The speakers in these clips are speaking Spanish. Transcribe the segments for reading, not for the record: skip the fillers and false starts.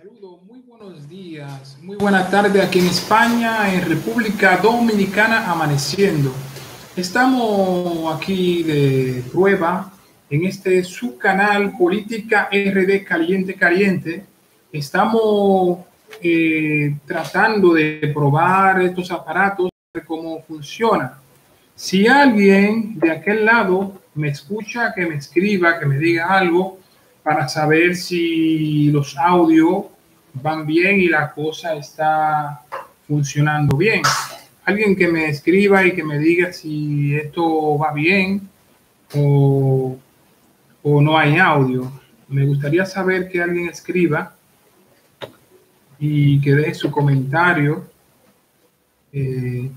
Saludos, muy buenos días, muy buena tarde aquí en España, en República Dominicana, amaneciendo. Estamos aquí de prueba en este subcanal Política RD Caliente Caliente. Estamos tratando de probar estos aparatos, ver cómo funciona. Si alguien de aquel lado me escucha, que me escriba, que me diga algo para saber si los audios van bien y la cosa está funcionando bien. Alguien que me escriba y que me diga si esto va bien o, o no hay audio. Me gustaría saber que alguien escriba y que deje su comentario. Muy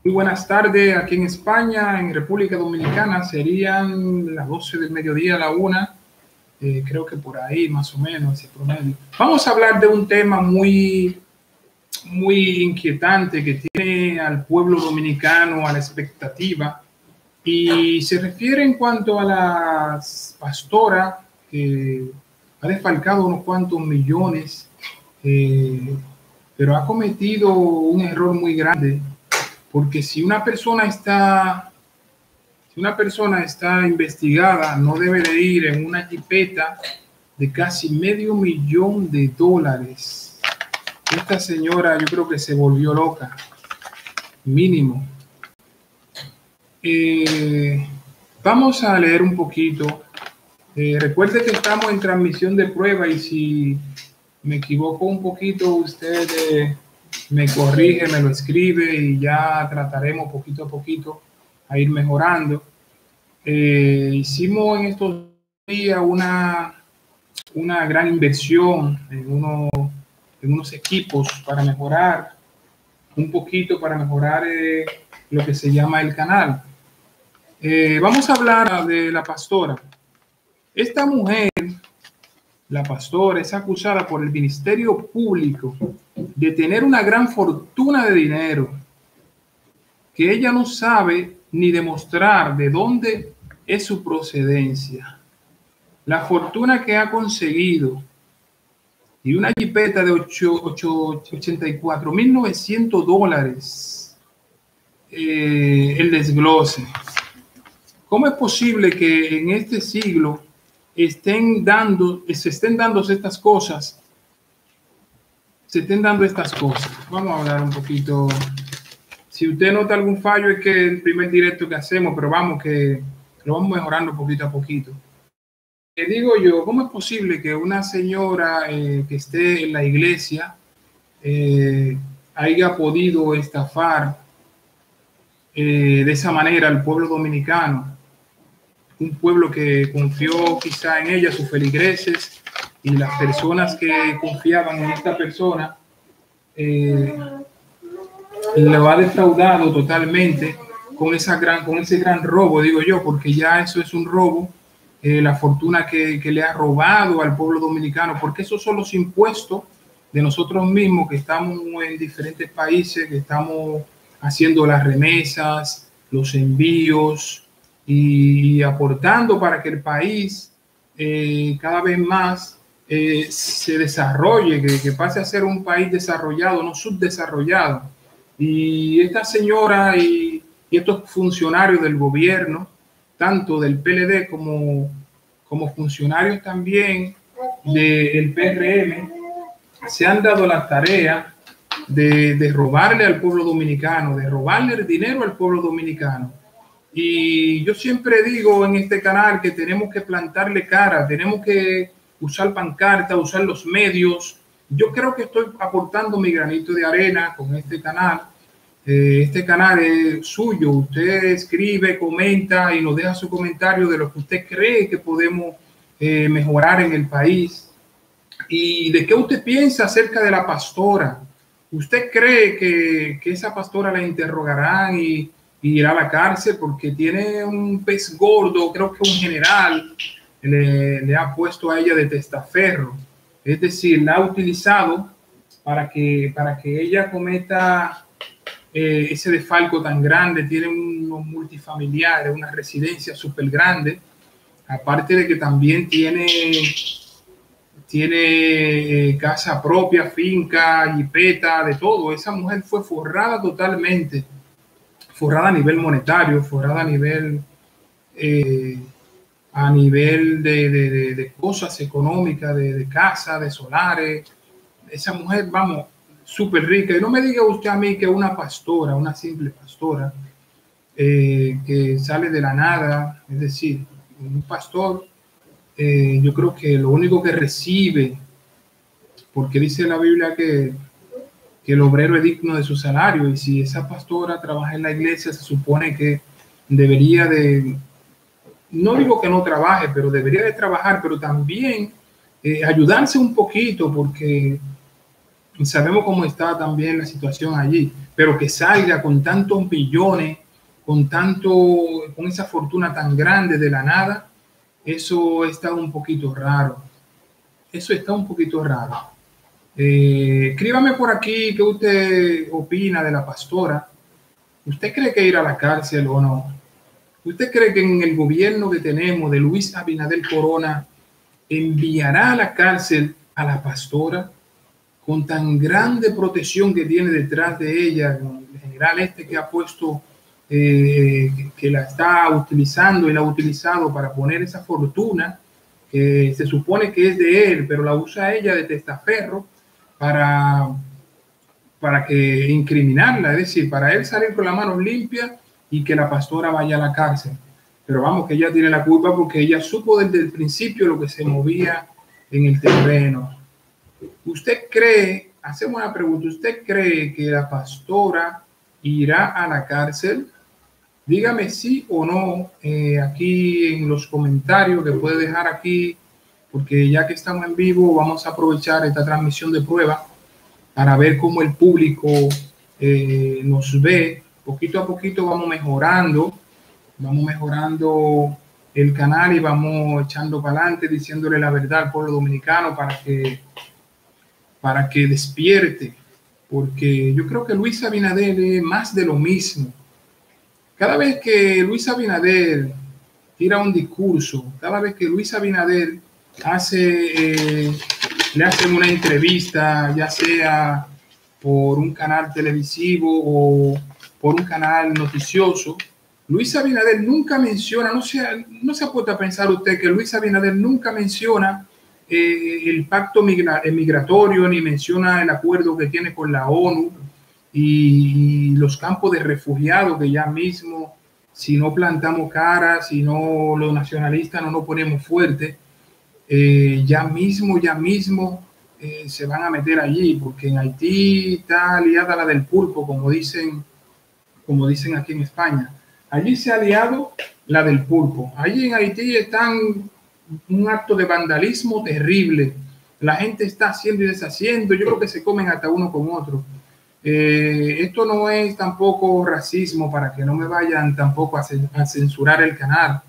buenas tardes aquí en España, en República Dominicana serían las 12 del mediodía, la 1. Creo que por ahí más o menos ese promedio. Vamos a hablar de un tema muy inquietante que tiene al pueblo dominicano a la expectativa y se refiere en cuanto a la pastora que ha desfalcado unos cuantos millones, pero ha cometido un error muy grande, porque si una persona está investigada, no debe de ir en una jipeta de casi $500,000. Esta señora yo creo que se volvió loca, mínimo. Vamos a leer un poquito. Recuerde que estamos en transmisión de prueba y si me equivoco un poquito, usted me corrige, me lo escribe y ya trataremos poquito a poquito a ir mejorando. Hicimos en estos días una gran inversión en unos equipos para mejorar un poquito, para mejorar lo que se llama el canal. Vamos a hablar de la pastora. Esta mujer, la pastora, es acusada por el Ministerio Público de tener una gran fortuna de dinero que ella no sabe ni demostrar de dónde es su procedencia. La fortuna que ha conseguido y una jipeta de $84,900. El desglose. ¿Cómo es posible que en este siglo se estén dando estas cosas? Vamos a hablar un poquito. Si usted nota algún fallo, es que el primer directo que hacemos, pero vamos que lo vamos mejorando poquito a poquito. Digo yo, ¿cómo es posible que una señora que esté en la iglesia haya podido estafar de esa manera al pueblo dominicano? Un pueblo que confió quizá en ella, sus feligreses y las personas que confiaban en esta persona, lo ha defraudado totalmente con ese gran robo, digo yo, porque ya eso es un robo, la fortuna que le ha robado al pueblo dominicano, porque esos son los impuestos de nosotros mismos que estamos en diferentes países, que estamos haciendo las remesas, los envíos y aportando para que el país cada vez más se desarrolle, que pase a ser un país desarrollado, no subdesarrollado. Y esta señora y estos funcionarios del gobierno, tanto del PLD como funcionarios también del PRM, se han dado la tarea de robarle al pueblo dominicano, de robarle el dinero al pueblo dominicano. Y yo siempre digo en este canal que tenemos que plantarle cara, tenemos que usar pancarta, usar los medios. Yo creo que estoy aportando mi granito de arena con este canal. Este canal es suyo. Usted escribe, comenta y nos deja su comentario de lo que usted cree que podemos mejorar en el país. ¿Y de qué usted piensa acerca de la pastora? ¿Usted cree que esa pastora la interrogarán y irá a la cárcel porque tiene un pez gordo? Creo que un general le ha puesto a ella de testaferro. Es decir, la ha utilizado para que ella cometa ese desfalco tan grande. Tiene unos multifamiliares, una residencia súper grande. Aparte de que también tiene tiene casa propia, finca, jipeta, de todo. Esa mujer fue forrada totalmente, forrada a nivel monetario, forrada eh, a nivel de cosas económicas, de casa, de solares. Esa mujer, vamos, súper rica. Y no me diga usted a mí que una pastora, una simple pastora, que sale de la nada, es decir, un pastor, yo creo que lo único que recibe, porque dice la Biblia que el obrero es digno de su salario, y si esa pastora trabaja en la iglesia, se supone que debería de, no digo que no trabaje, pero debería de trabajar, pero también ayudarse un poquito, porque sabemos cómo está también la situación allí, pero que salga con tantos millones, con esa fortuna tan grande de la nada, eso está un poquito raro. Eso está un poquito raro. Escríbame por aquí qué usted opina de la pastora. ¿Usted cree que ir a la cárcel o no? ¿Usted cree que en el gobierno que tenemos de Luis Abinader Corona enviará a la cárcel a la pastora con tan grande protección que tiene detrás de ella, el general este que ha puesto, que la está utilizando y la ha utilizado para poner esa fortuna que se supone que es de él, pero la usa ella de testaferro para, para que incriminarla, es decir, para él salir con las manos limpias y que la pastora vaya a la cárcel. Pero vamos, que ella tiene la culpa porque ella supo desde el principio lo que se movía en el terreno. ¿Usted cree, hacemos una pregunta, usted cree que la pastora irá a la cárcel? Dígame sí o no aquí en los comentarios que puede dejar aquí, porque ya que estamos en vivo vamos a aprovechar esta transmisión de prueba para ver cómo el público nos ve. Poquito a poquito vamos mejorando el canal y vamos echando para adelante, diciéndole la verdad al pueblo dominicano para que despierte, porque yo creo que Luis Abinader es más de lo mismo. Cada vez que Luis Abinader tira un discurso, cada vez que Luis Abinader le hacen una entrevista, ya sea por un canal televisivo o por un canal noticioso, Luis Abinader nunca menciona, no se ha puesto a pensar usted que Luis Abinader nunca menciona el pacto migratorio, ni menciona el acuerdo que tiene con la ONU y los campos de refugiados, que ya mismo, si no plantamos cara, si no los nacionalistas no nos ponemos fuertes, ya mismo se van a meter allí, porque en Haití está aliada la del pulpo, como dicen aquí en España. Allí se ha aliado la del pulpo. Allí en Haití están un acto de vandalismo terrible. La gente está haciendo y deshaciendo. Yo creo que se comen hasta uno con otro. Esto no es tampoco racismo, para que no me vayan tampoco a censurar el canal,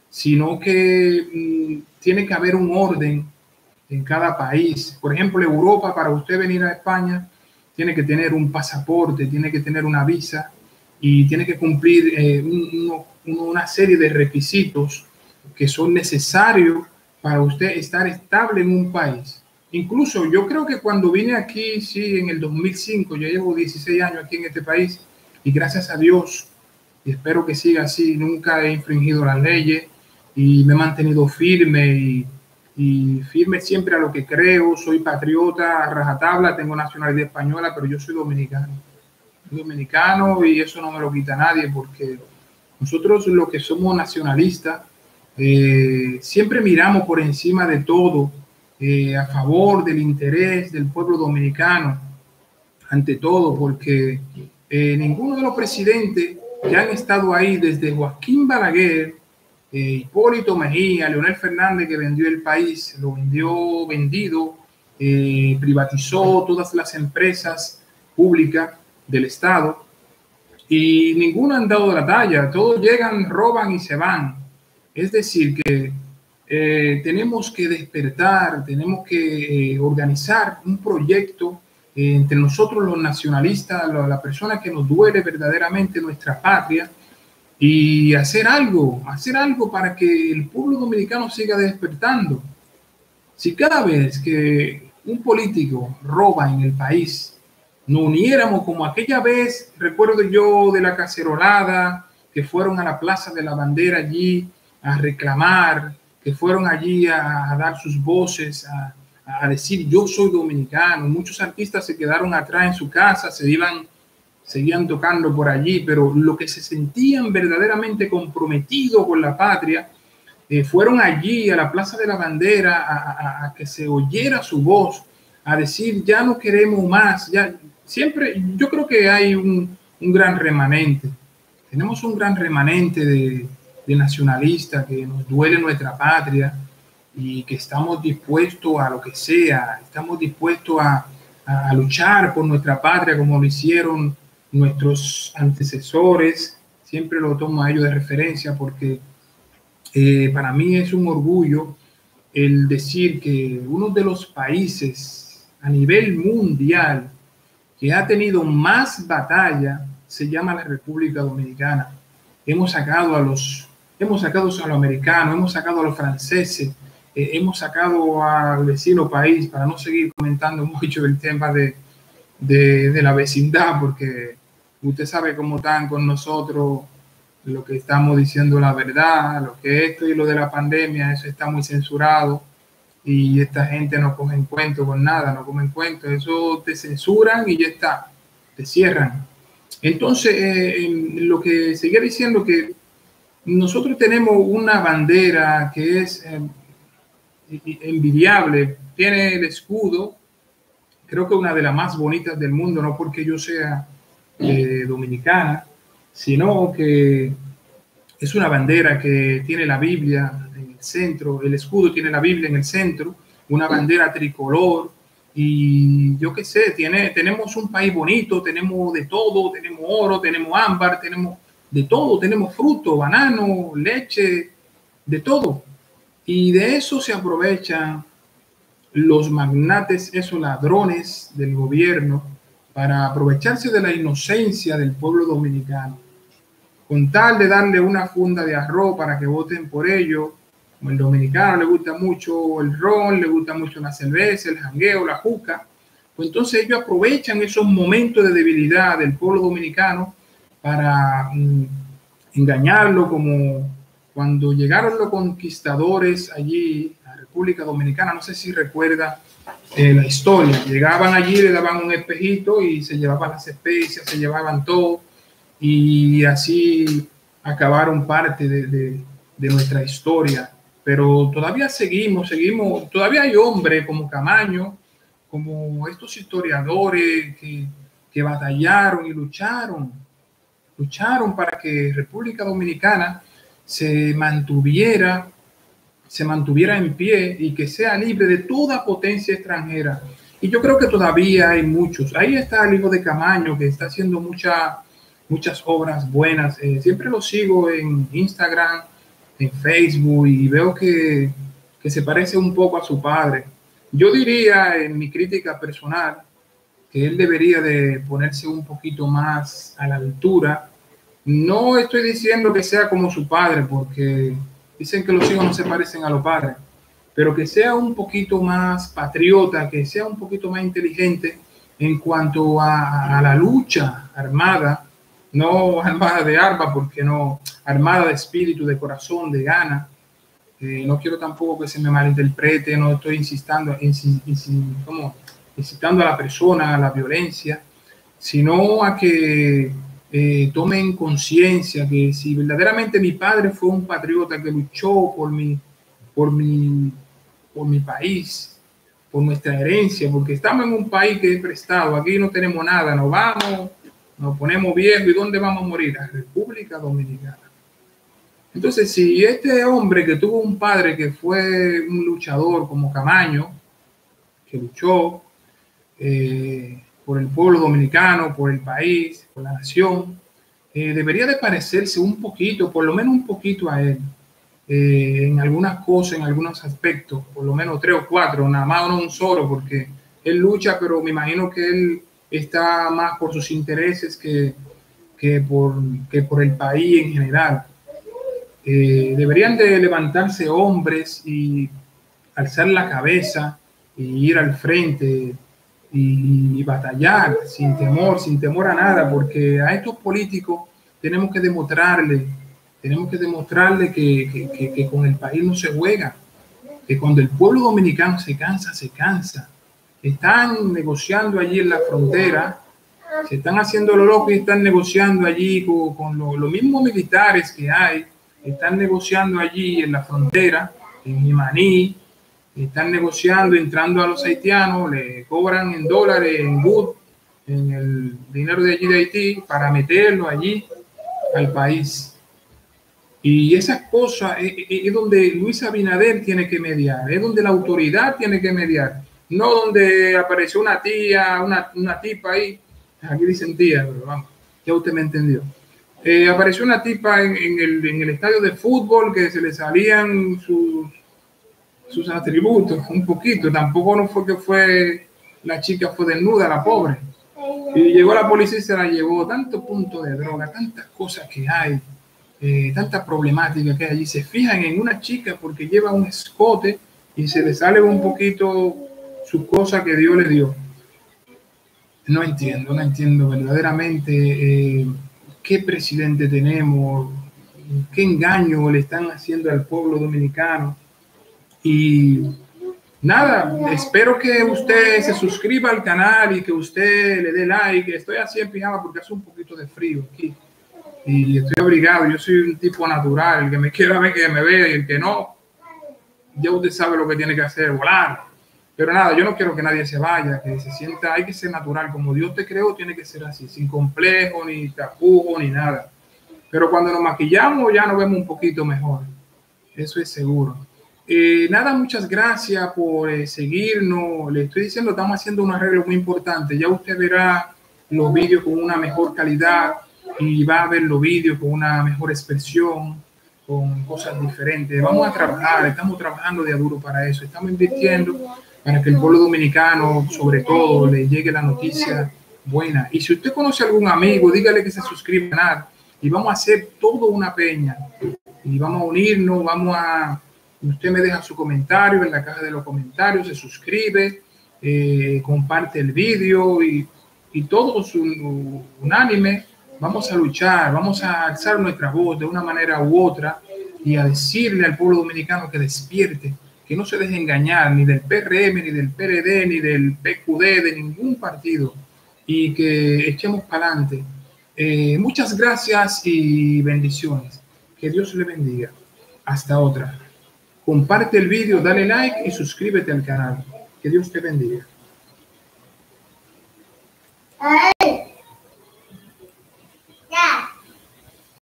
sino que tiene que haber un orden en cada país. Por ejemplo, Europa, para usted venir a España, tiene que tener un pasaporte, tiene que tener una visa y tiene que cumplir una serie de requisitos que son necesarios para usted estar estable en un país. Incluso yo creo que cuando vine aquí, sí, en el 2005, yo llevo 16 años aquí en este país y gracias a Dios, y espero que siga así, nunca he infringido las leyes y me he mantenido firme y firme siempre a lo que creo. Soy patriota a rajatabla, tengo nacionalidad española, pero yo soy dominicano. Soy dominicano y eso no me lo quita nadie, porque nosotros los que somos nacionalistas siempre miramos por encima de todo a favor del interés del pueblo dominicano, ante todo, porque ninguno de los presidentes que han estado ahí, desde Joaquín Balaguer, Hipólito Mejía, Leonel Fernández, que vendió el país, lo vendido, privatizó todas las empresas públicas del Estado, y ninguno han dado la talla. Todos llegan, roban y se van. Es decir, que tenemos que despertar, tenemos que organizar un proyecto entre nosotros los nacionalistas, la persona que nos duele verdaderamente nuestra patria, y hacer algo para que el pueblo dominicano siga despertando. Si cada vez que un político roba en el país, nos uniéramos como aquella vez, recuerdo yo de la cacerolada, que fueron a la Plaza de la Bandera allí a reclamar, que fueron allí a dar sus voces, a decir yo soy dominicano. Muchos artistas se quedaron atrás en su casa, seguían tocando por allí, pero lo que se sentían verdaderamente comprometidos con la patria, fueron allí a la Plaza de la Bandera a que se oyera su voz, a decir ya no queremos más. Ya siempre yo creo que hay un gran remanente. Tenemos un gran remanente de nacionalistas que nos duele nuestra patria y que estamos dispuestos a lo que sea, estamos dispuestos a luchar por nuestra patria como lo hicieron nuestros antecesores. Siempre lo tomo a ellos de referencia porque para mí es un orgullo el decir que uno de los países a nivel mundial que ha tenido más batalla se llama la República Dominicana. Hemos sacado a los americanos, hemos sacado a los franceses, hemos sacado al vecino país, para no seguir comentando mucho el tema de la vecindad, porque usted sabe cómo están con nosotros, lo que estamos diciendo la verdad, lo que esto y lo de la pandemia, eso está muy censurado y esta gente no coge en cuenta con nada, no coge en cuenta, eso te censuran y ya está, te cierran. Entonces, lo que seguía diciendo que nosotros tenemos una bandera que es envidiable, tiene el escudo, creo que una de las más bonitas del mundo, no porque yo sea dominicana, sino que es una bandera que tiene la Biblia en el centro, el escudo tiene la Biblia en el centro, una bandera tricolor, y yo qué sé, tenemos un país bonito, tenemos de todo, tenemos oro, tenemos ámbar, tenemos de todo, tenemos fruto, banano, leche, de todo. Y de eso se aprovechan los magnates, esos ladrones del gobierno, para aprovecharse de la inocencia del pueblo dominicano, con tal de darle una funda de arroz para que voten por ello. Como el dominicano le gusta mucho el ron, le gusta mucho la cerveza, el jangueo, la juca, pues entonces ellos aprovechan esos momentos de debilidad del pueblo dominicano para engañarlo, como cuando llegaron los conquistadores allí a República Dominicana. No sé si recuerda la historia. Llegaban allí, le daban un espejito y se llevaban las especias, se llevaban todo, y así acabaron parte de nuestra historia. Pero todavía seguimos, todavía hay hombres como Camaño, como estos historiadores que batallaron y lucharon para que República Dominicana se mantuviera en pie y que sea libre de toda potencia extranjera. Y yo creo que todavía hay muchos. Ahí está el hijo de Camaño, que está haciendo muchas obras buenas. Siempre lo sigo en Instagram, en Facebook, y veo que se parece un poco a su padre. Yo diría, en mi crítica personal, que él debería de ponerse un poquito más a la altura. No estoy diciendo que sea como su padre, porque dicen que los hijos no se parecen a los padres, pero que sea un poquito más patriota, que sea un poquito más inteligente en cuanto a la lucha armada, no armada de arma, porque no, armada de espíritu, de corazón, de gana. No quiero tampoco que se me malinterprete, no estoy incitando a la persona a la violencia, sino a que tomen conciencia que si verdaderamente mi padre fue un patriota que luchó por mi país, por nuestra herencia, porque estamos en un país que es prestado, aquí no tenemos nada, nos vamos, nos ponemos viejos, ¿y dónde vamos a morir? A República Dominicana. Entonces, si este hombre que tuvo un padre que fue un luchador como Camaño, que luchó por el pueblo dominicano, por el país, por la nación, debería de parecerse un poquito, por lo menos un poquito a él, en algunas cosas, en algunos aspectos, por lo menos 3 o 4, nada más no un solo, porque él lucha, pero me imagino que él está más por sus intereses que por el país en general. Deberían de levantarse hombres y alzar la cabeza y ir al frente y batallar sin temor a nada, porque a estos políticos tenemos que demostrarle que con el país no se juega, que cuando el pueblo dominicano se cansa, se cansa. Están negociando allí en la frontera, se están haciendo lo loco y están negociando allí con los mismos militares que hay, están negociando allí en la frontera, en Jimaní, están negociando, entrando a los haitianos, le cobran en dólares, en GUT, en el dinero de allí de Haití, para meterlo allí al país. Y esas cosas es donde Luis Abinader tiene que mediar, es donde la autoridad tiene que mediar, no donde apareció una tía, una tipa ahí, aquí dicen tía, pero vamos, ya usted me entendió. Apareció una tipa en el estadio de fútbol que se le salían sus atributos un poquito, tampoco no fue que la chica fue desnuda, la pobre, y llegó la policía y se la llevó. Tanto punto de droga, tantas cosas que hay, tanta problemática que hay allí. Se fijan en una chica porque lleva un escote y se le sale un poquito su cosa que Dios le dio. No entiendo verdaderamente qué presidente tenemos, qué engaño le están haciendo al pueblo dominicano. Y nada, espero que usted se suscriba al canal y que usted le dé like. Estoy así en pijama porque hace un poquito de frío aquí y estoy abrigado. Yo soy un tipo natural, el que me quiera ver que me vea y el que no, ya usted sabe lo que tiene que hacer, volar. Pero nada, yo no quiero que nadie se vaya, que se sienta, hay que ser natural, como Dios te creó, tiene que ser así, sin complejo, ni tapujo, ni nada. Pero cuando nos maquillamos ya nos vemos un poquito mejor, eso es seguro. Nada, muchas gracias por seguirnos. Le estoy diciendo, estamos haciendo un arreglo muy importante. Ya usted verá los vídeos con una mejor calidad y va a ver los vídeos con una mejor expresión, con cosas diferentes. Vamos a trabajar, estamos trabajando de a duro para eso. Estamos invirtiendo para que el pueblo dominicano, sobre todo, le llegue la noticia buena. Y si usted conoce a algún amigo, dígale que se suscriba al canal y vamos a hacer todo una peña. Y vamos a unirnos, usted me deja su comentario en la caja de los comentarios, se suscribe, comparte el vídeo y todos unánime vamos a luchar, vamos a alzar nuestra voz de una manera u otra y a decirle al pueblo dominicano que despierte, que no se deje engañar ni del PRM, ni del PRD, ni del PQD, de ningún partido, y que echemos para adelante. Muchas gracias y bendiciones. Que Dios le bendiga. Hasta otra. Comparte el vídeo, dale like y suscríbete al canal. Que Dios te bendiga.